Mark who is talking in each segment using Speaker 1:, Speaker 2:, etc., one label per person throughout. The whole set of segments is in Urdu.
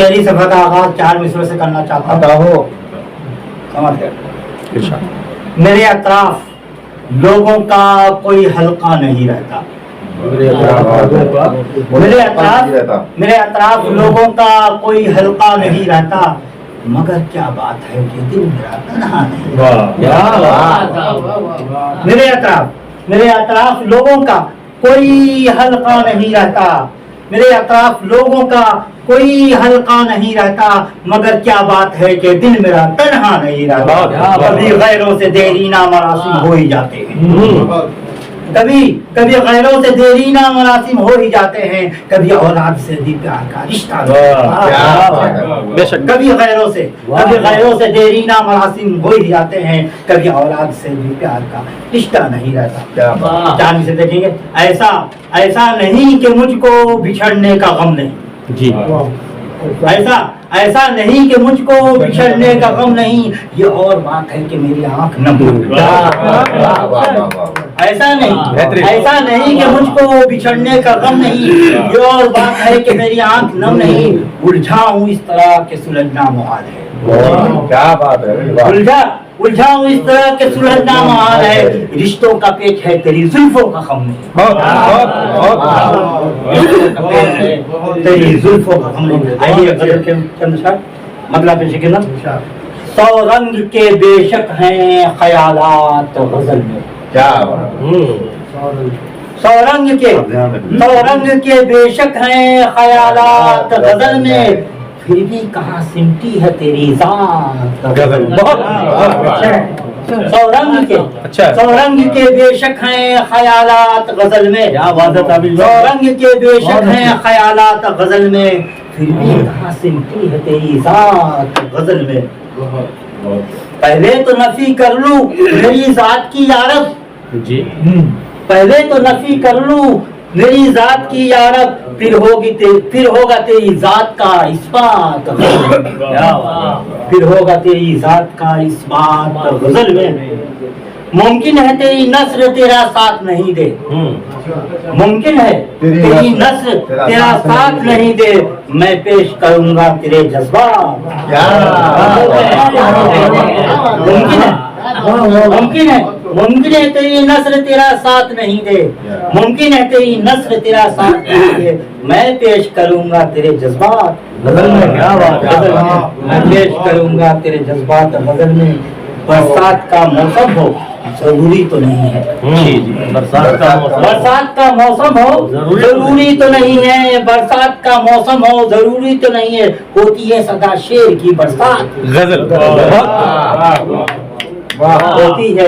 Speaker 1: شعری صفحہ کا آغاز 4 مصروں سے کرنا چاہتا ہوں. سمجھ گئے؟ میرے اطراف لوگوں کا کوئی حلقہ نہیں رہتا. میرے اطراف لوگوں کا کوئی حلقہ نہیں رہتا، مگر کیا بات ہے کہ دل میرا تنہا نہیں. میرے اطراف لوگوں کا کوئی حلقہ نہیں رہتا، میرے اطراف لوگوں کا کوئی حلقہ نہیں رہتا، مگر کیا بات ہے کہ دل میرا تنہا نہیں رہتا. کبھی غیروں سے دیرینہ مراسم ہو ہی جاتے ہیں، کبھی غیروں سے دیرینہ مراسم ہو ہی جاتے ہیں، کبھی اولاد سے بھی پیار کا رشتہ. کبھی غیروں سے دیرینہ مراسم ہو ہی جاتے ہیں، کبھی اولاد سے بھی پیار کا رشتہ نہیں رہتا. جان سے دیکھیں گے، ایسا نہیں کہ مجھ کو بچھڑنے کا غم نہیں. جی ایسا نہیں کہ مجھ کو بچھڑنے کا غم نہیں، یہ اور بات ہے کہ میری آنکھ نم. ایسا نہیں کہ مجھ کو بچھڑنے کا غم نہیں، یہ اور بات ہے کہ میری آنکھ نم نہیں. الجھا ہوں اس طرح کہ سلجھنا محال ہے.
Speaker 2: کیا بات ہے.
Speaker 1: الجھا ہوں اس طرح کہ سلجھنا محال ہے. رشتوں کا پیچ ہے تیری زلفوں کا غم نہیں. تیری زلفوں کا غم نہیں. آئیے مطلب پیش کرنا. 100 رنگ کے بے شک ہیں خیالات غزل میں. 100 رنگ کے بے شک ہیں خیالات غزل میں، پھر بھی کہاں سمٹی ہے تیری ذات. 100 رنگ کے بے شک ہیں خیالات غزل میں، 100 رنگ کے بے شک ہیں خیالات غزل میں، پھر بھی کہاں سمٹی ہے تیری ذات غزل میں. پہلے تو نفی کر لوں میری ذات کی یارب. جی پہلے تو نفی کر لوں میری ذات کی یارب، پھر ہوگا تیری ذات کا اثبات. پھر ہوگا تیری ذات کا اثبات غزل میں. ممکن ہے تیری نثر تیرا ساتھ نہیں دے. ممکن ہے تیری نثر تیرا ساتھ نہیں دے، میں پیش کروں گا تیرے جذبات. ممکن ہے تیری نثر تیرا ساتھ نہیں دے، ممکن ہے تیری نثر تیرا ساتھ نہیں دے، میں پیش کروں گا تیرے جذبات غزل میں. میں پیش کروں گا تیرے جذبات غزل میں. برسات کا موسم ہو ضروری تو نہیں ہے. برسات کا موسم ہو ضروری تو نہیں ہے. برسات کا موسم ہو ضروری تو نہیں ہے. ہوتی ہے صدا شیر کی برسات غزل. ہوتی ہے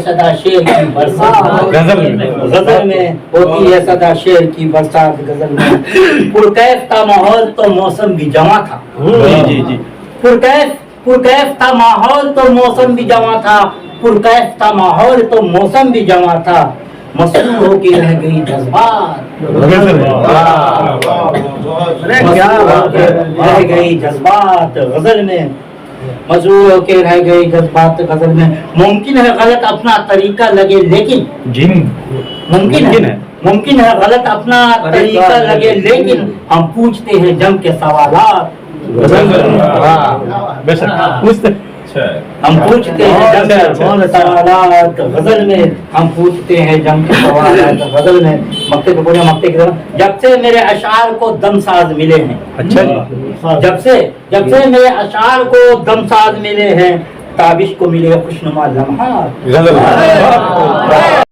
Speaker 1: صدا شیر کی برسات غزل میں. ہوتی ہے صدا شیر کی برسات غزل میں. پرکیف تھا ماحول تو موسم بھی جواں تھا. پرکیف تھا ماحول تو موسم بھی جواں تھا. پرکیف تھا ماحول تو موسم بھی جواں تھا. مسرور ہو کے رہ گئی جذبات رہ گئی جذبات غزل میں. مسرور ہو کے رہ گئی جذبات غزل میں. ممکن ہے غلط اپنا طریقہ لگے لیکن ممکن ہے غلط اپنا طریقہ لگے لیکن ہم پوچھتے ہیں جم کے سوالات. ہم پوچھتے ہیں جم کے سوالات غزل میں. ہم پوچھتے ہیں جم کے سوالات غزل میں. مکتے کو پورے مکتے کی طرف جب سے میرے اشعار کو دم ساز ملے ہیں. جب سے میرے اشعار کو دم ساز ملے ہیں، تابش کو ملے خوشنما لمحات.